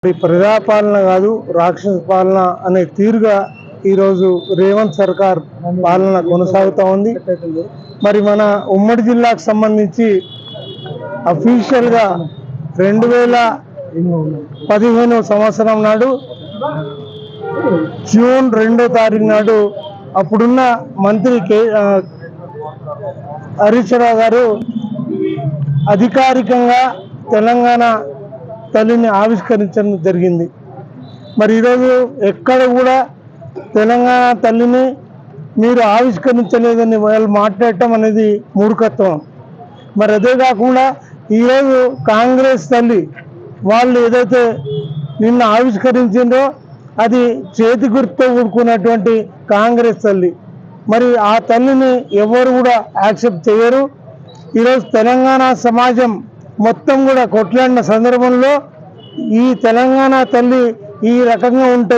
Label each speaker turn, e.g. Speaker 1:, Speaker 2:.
Speaker 1: ప్రజాపాలన కాదు రాక్షస పాలన అనే తీరుగా ఈరోజు రేవంత్ సర్కార్ పాలన కొనసాగుతూ ఉంది. మరి మన ఉమ్మడి జిల్లాకు సంబంధించి అఫీషియల్గా 2015 సంవత్సరం నాడు జూన్ 2వ తారీఖు నాడు అప్పుడున్న మంత్రి హరీష్ రావు గారు అధికారికంగా తెలంగాణ తల్లిని ఆవిష్కరించడం జరిగింది. మరి ఈరోజు ఎక్కడ కూడా తెలంగాణ తల్లిని మీరు ఆవిష్కరించలేదని వాళ్ళు మాట్లాడటం అనేది మూర్ఖత్వం. మరి అదే కాకుండా ఈరోజు కాంగ్రెస్ తల్లి వాళ్ళు ఏదైతే నిన్న ఆవిష్కరించిందో అది చేతి గుర్తుతో కూడుకున్నటువంటి కాంగ్రెస్ తల్లి. మరి ఆ తల్లిని ఎవరు కూడా యాక్సెప్ట్ చేయరు. ఈరోజు తెలంగాణ సమాజం మొత్తం కూడా కొట్లాడిన సందర్భంలో ఈ తెలంగాణ తల్లి ఈ రకంగా ఉంటుంది.